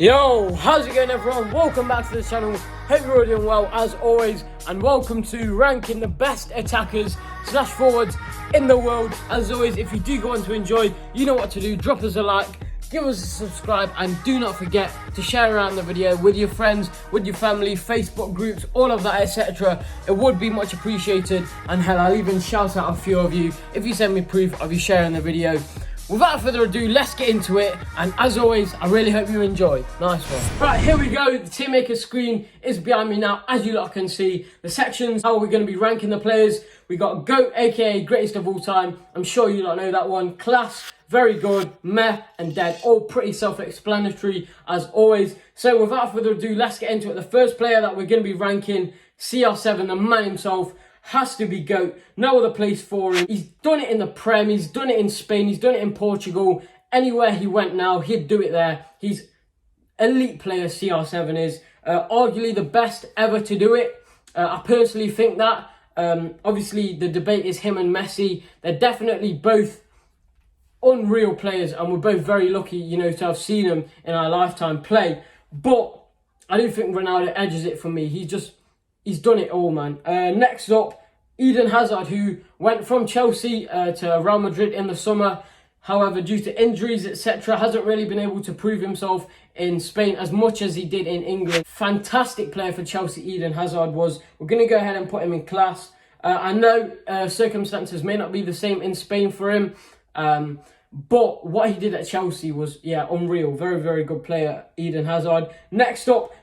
Yo, how's it going everyone? Welcome back to the channel. Hope you're all doing well as always, and welcome to ranking the best attackers / forwards in the world. As always, if you do go on to enjoy, you know what to do. Drop us a like, give us a subscribe, and do not forget to share around the video with your friends, with your family, Facebook groups, all of that, etc. It would be much appreciated, and hell, I'll even shout out a few of you if you send me proof of you sharing the video. Without further ado, let's get into it, and as always, I really hope you enjoy. Nice one. Right, here we go. The team maker screen is behind me now. As you lot can see, the sections, how we're going to be ranking the players. We got GOAT, aka greatest of all time. I'm sure you lot know that one. Class, very good, meh, and dead. All pretty self-explanatory as always. So without further ado, let's get into it. The first player that we're going to be ranking, CR7, the man himself, has to be GOAT. No other place for him. He's done it in the Prem, he's done it in Spain, he's done it in Portugal. Anywhere he went now, he'd do it there. He's elite player, CR7 is. Arguably the best ever to do it. I personally think that. Obviously, the debate is him and Messi. They're definitely both unreal players, and we're both very lucky, you know, to have seen them in our lifetime play. But I do think Ronaldo edges it for me. He's done it all, man. Next up, Eden Hazard, who went from Chelsea to Real Madrid in the summer. However, due to injuries, etc., hasn't really been able to prove himself in Spain as much as he did in England. Fantastic player for Chelsea, Eden Hazard was. We're going to go ahead and put him in class. I know circumstances may not be the same in Spain for him, but what he did at Chelsea was, yeah, unreal. Very, very good player, Eden Hazard. Next up,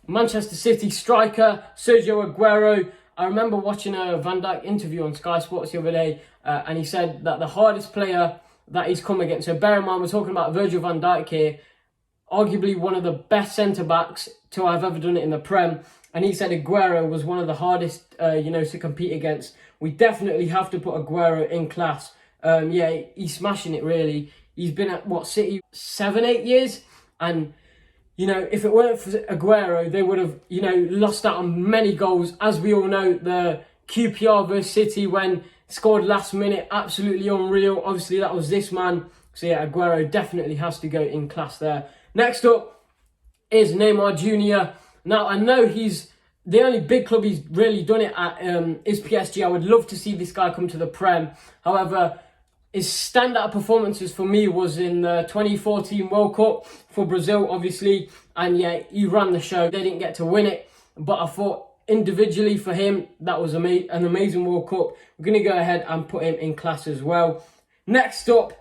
Manchester City striker Sergio Aguero. I remember watching a Van Dijk interview on Sky Sports the other day, and he said that the hardest player that he's come against, so bear in mind we're talking about Virgil van Dijk here, arguably one of the best centre-backs to have ever done it in the Prem, and he said Aguero was one of the hardest to compete against. We definitely have to put Aguero in class. Yeah, he's smashing it really. He's been at, what, City 7-8 years, and you know, if it weren't for Aguero, they would have, you know, lost out on many goals. As we all know, the QPR versus City when scored last minute, absolutely unreal. Obviously, that was this man. So yeah, Aguero definitely has to go in class there. Next up is Neymar Jr. Now, I know he's the only big club he's really done it at is PSG. I would love to see this guy come to the Prem. However, his standout performances for me was in the 2014 World Cup for Brazil, obviously. And yeah, he ran the show. They didn't get to win it. But I thought individually for him, that was an amazing World Cup. We're going to go ahead and put him in class as well. Next up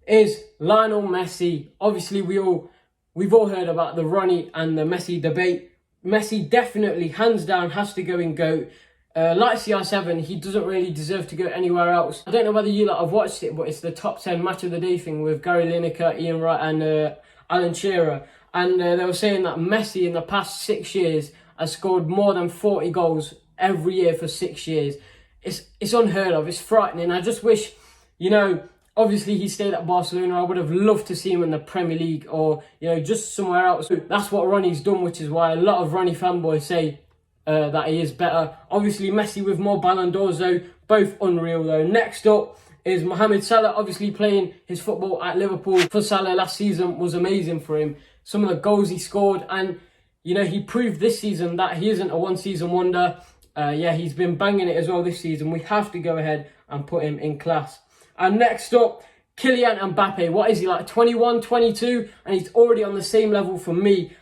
is Lionel Messi. Obviously, we've all heard about the Ronnie and the Messi debate. Messi definitely, hands down, has to go in GOAT. Like CR7, he doesn't really deserve to go anywhere else. I don't know whether you lot have watched it, but it's the top 10 match of the day thing with Gary Lineker, Ian Wright and Alan Shearer. And they were saying that Messi in the past 6 years has scored more than 40 goals every year for 6 years. It's unheard of. It's frightening. I just wish, you know, obviously he stayed at Barcelona. I would have loved to see him in the Premier League or, you know, just somewhere else. That's what Ronnie's done, which is why a lot of Ronnie fanboys say that he is better. Obviously, Messi with more Ballon d'Ors though, both unreal though. Next up is Mohamed Salah, obviously playing his football at Liverpool for Salah last season was amazing for him. Some of the goals he scored, and you know, he proved this season that he isn't a one-season wonder. Yeah, he's been banging it as well this season. We have to go ahead and put him in class. And next up, Kian MBAPPÉ. What is he, like 21, 22? And he's already on the same level for me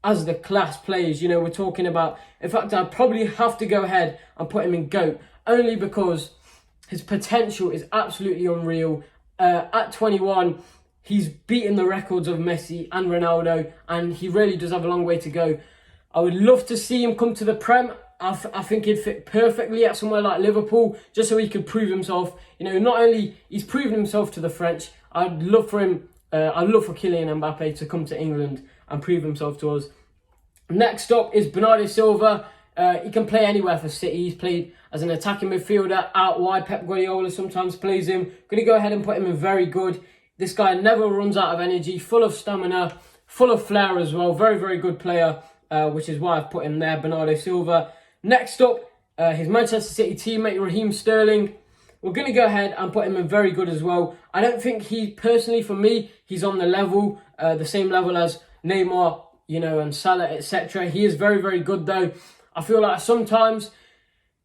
as the class players. You know, we're talking about, in fact, I'd probably have to go ahead and put him in GOAT, only because his potential is absolutely unreal. At 21, he's beaten the records of Messi and Ronaldo, and he really does have a long way to go. I would love to see him come to the Prem. I think he'd fit perfectly at somewhere like Liverpool, just so he could prove himself. You know, not only he's proven himself to the French, I'd love for him, I'd love for Kylian Mbappé to come to England and prove himself to us. Next up is Bernardo Silva. He can play anywhere for City. He's played as an attacking midfielder, out wide. Pep Guardiola sometimes plays him. Going to go ahead and put him in very good. This guy never runs out of energy, full of stamina, full of flair as well. Very, very good player, which is why I've put him there, Bernardo Silva. Next up, his Manchester City teammate, Raheem Sterling. We're going to go ahead and put him in very good as well. I don't think he, personally for me, he's on the level, the same level as Neymar, you know, and Salah, etc. He is very, very good though. I feel like sometimes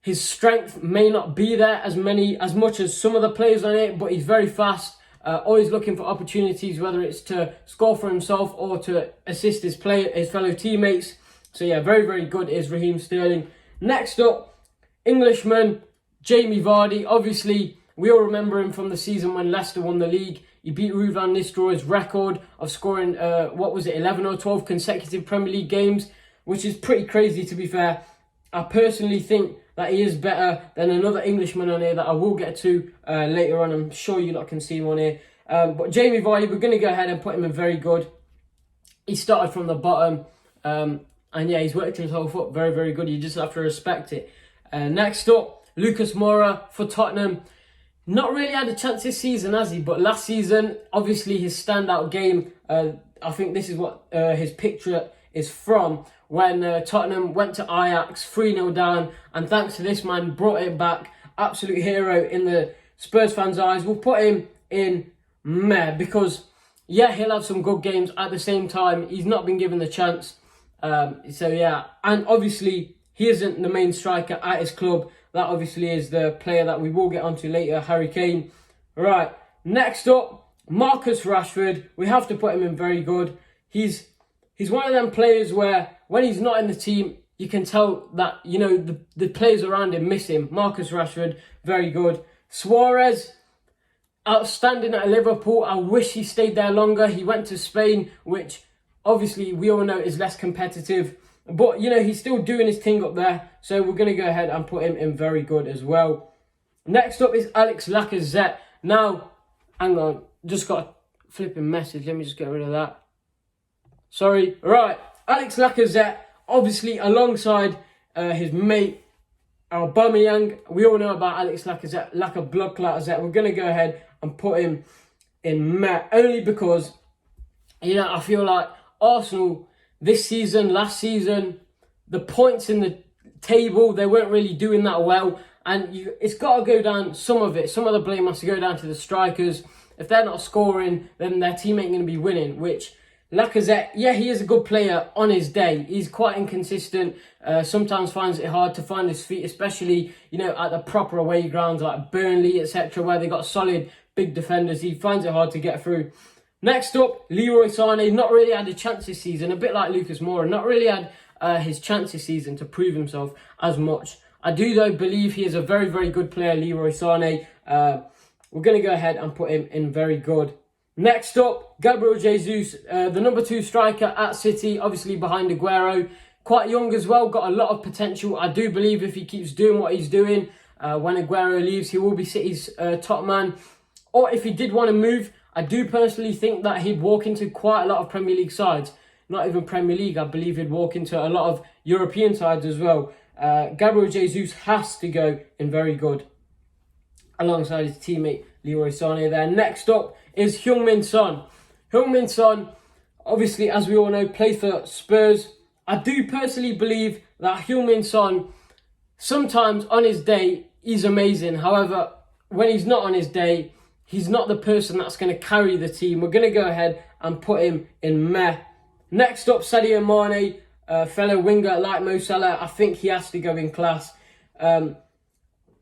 his strength may not be there as much as some of the players on it, but he's very fast, always looking for opportunities, whether it's to score for himself or to assist his fellow teammates. So yeah, very, very good is Raheem Sterling. Next up, Englishman Jamie Vardy. Obviously, we all remember him from the season when Leicester won the league. He beat Ruud van Nistelrooy's record of scoring, 11 or 12 consecutive Premier League games, which is pretty crazy, to be fair. I personally think that he is better than another Englishman on here that I will get to later on. I'm sure you lot can see him on here. But Jamie Vardy, we're going to go ahead and put him in very good. He started from the bottom. And yeah, he's worked himself up very, very good. You just have to respect it. Next up, Lucas Moura for Tottenham. Not really had a chance this season, has he? But last season, obviously his standout game, I think this is what his picture is from, when Tottenham went to Ajax 3-0 down, and thanks to this man, brought it back. Absolute hero in the Spurs fans' eyes. We'll put him in meh, because yeah, he'll have some good games. At the same time, he's not been given the chance. So yeah, and obviously he isn't the main striker at his club. That obviously is the player that we will get onto later, Harry Kane. Right, next up, Marcus Rashford. We have to put him in very good. He's one of them players where when he's not in the team, you can tell that, you know, the players around him miss him. Marcus Rashford, very good. Suarez, outstanding at Liverpool. I wish he stayed there longer. He went to Spain, which obviously we all know is less competitive. But, you know, he's still doing his thing up there. So we're going to go ahead and put him in very good as well. Next up is Alex Lacazette. Now, hang on. Just got a flipping message. Let me just get rid of that. Sorry. Right. Alex Lacazette, obviously alongside his mate, Aubameyang. We all know about Alex Lacazette, lack of blood Lacazette. We're going to go ahead and put him in meh. Only because, you know, I feel like Arsenal this season, last season, the points in the table, they weren't really doing that well. And it's got to go down, some of the blame has to go down to the strikers. If they're not scoring, then their team ain't going to be winning, which Lacazette, yeah, he is a good player on his day. He's quite inconsistent, sometimes finds it hard to find his feet, especially, you know, at the proper away grounds like Burnley, etc., where they got solid big defenders. He finds it hard to get through. Next up, Leroy Sané. Not really had a chance this season, a bit like Lucas Moura. Not really had his chance this season to prove himself as much. I do, though, believe he is a very, very good player, Leroy Sané. We're going to go ahead and put him in very good. Next up, Gabriel Jesus, the number 2 striker at City, obviously behind Aguero. Quite young as well, got a lot of potential. I do believe if he keeps doing what he's doing, when Aguero leaves, he will be City's top man. Or if he did want to move, I do personally think that he'd walk into quite a lot of Premier League sides. Not even Premier League, I believe he'd walk into a lot of European sides as well. Gabriel Jesus has to go in very good, alongside his teammate Leroy Sané there. Next up is Heung-min Son. Heung-min Son, obviously, as we all know, plays for Spurs. I do personally believe that Heung-min Son, sometimes on his day, he's amazing. However, when he's not on his day, he's not the person that's going to carry the team. We're going to go ahead and put him in meh. Next up, Sadio Mané, fellow winger like Mo Salah. I think he has to go in class.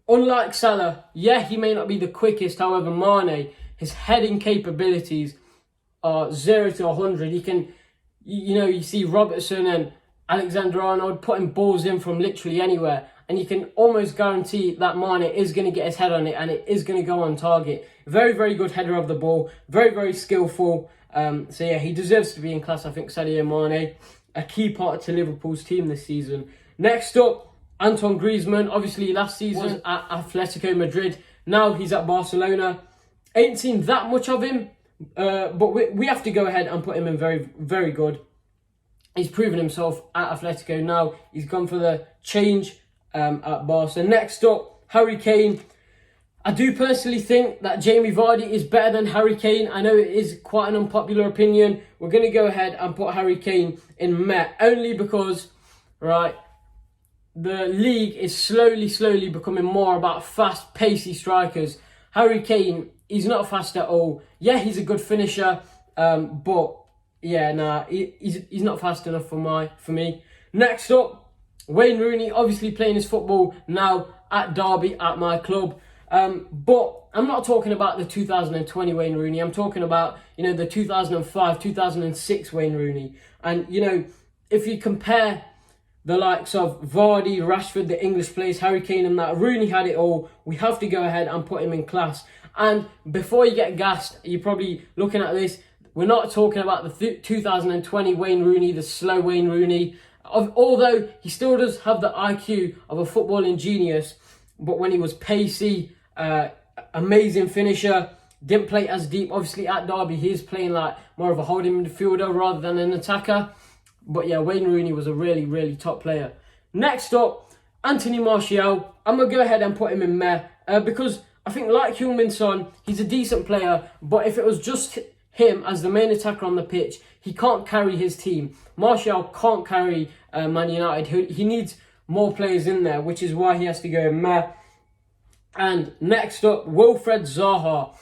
Unlike Salah, yeah, he may not be the quickest. However, Mané, his heading capabilities are 0 to 100. He can, you know, you see Robertson and Alexander-Arnold putting balls in from literally anywhere. And you can almost guarantee that Mané is going to get his head on it and it is going to go on target. Very, very good header of the ball. Very, very skillful. So yeah, he deserves to be in class, I think, Sadio Mané. A key part to Liverpool's team this season. Next up, Antoine Griezmann. Obviously, last season at Atletico Madrid. Now he's at Barcelona. Ain't seen that much of him. But we have to go ahead and put him in very, very good. He's proven himself at Atletico now. He's gone for the change at Barca. Next up, Harry Kane. I do personally think that Jamie Vardy is better than Harry Kane. I know it is quite an unpopular opinion. We're going to go ahead and put Harry Kane in meh. Only because, right, the league is slowly becoming more about fast, pacey strikers. Harry Kane, he's not fast at all. Yeah, he's a good finisher, but Yeah, nah, he's not fast enough for me. Next up, Wayne Rooney, obviously playing his football now at Derby, at my club. But I'm not talking about the 2020 Wayne Rooney. I'm talking about, the 2005, 2006 Wayne Rooney. And, if you compare the likes of Vardy, Rashford, the English players, Harry Kane and that, Rooney had it all. We have to go ahead and put him in class. And before you get gassed, you're probably looking at this, we're not talking about the 2020 Wayne Rooney, the slow Wayne Rooney. Although he still does have the IQ of a footballing genius, but when he was pacey, amazing finisher, didn't play as deep. Obviously at Derby, he's playing like more of a holding midfielder rather than an attacker. But yeah, Wayne Rooney was a really, really top player. Next up, Anthony Martial. I'm going to go ahead and put him in meh, because I think like Heung-min Son, he's a decent player, but if it was just him as the main attacker on the pitch, he can't carry his team. Martial can't carry Man United. He needs more players in there, which is why he has to go in meh. And next up, Wilfred Zaha.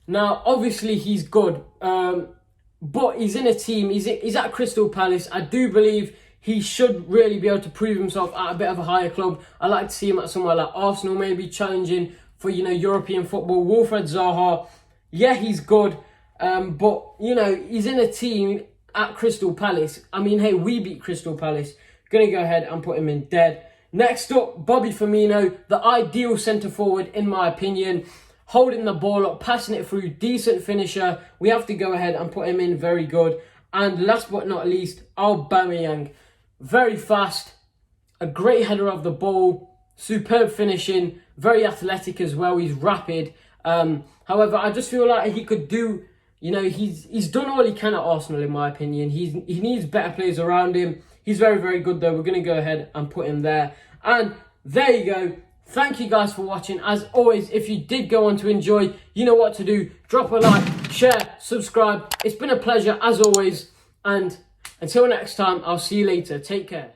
Now, obviously, he's good, but he's in a team. He's at Crystal Palace. I do believe he should really be able to prove himself at a bit of a higher club. I'd like to see him at somewhere like Arsenal, maybe challenging for, European football. Wilfred Zaha, yeah, he's good, but, he's in a team at Crystal Palace. I mean, hey, we beat Crystal Palace. Going to go ahead and put him in dead. Next up, Bobby Firmino, the ideal centre-forward, in my opinion. Holding the ball up, passing it through, decent finisher. We have to go ahead and put him in, very good. And last but not least, Aubameyang. Very fast, a great header of the ball, superb finishing, very athletic as well, he's rapid. However, I just feel like he could do, he's done all he can at Arsenal, in my opinion. He needs better players around him. He's very, very good though. We're going to go ahead and put him there. And there you go. Thank you guys for watching. As always, if you did go on to enjoy, you know what to do. Drop a like, share, subscribe. It's been a pleasure as always. And until next time, I'll see you later. Take care.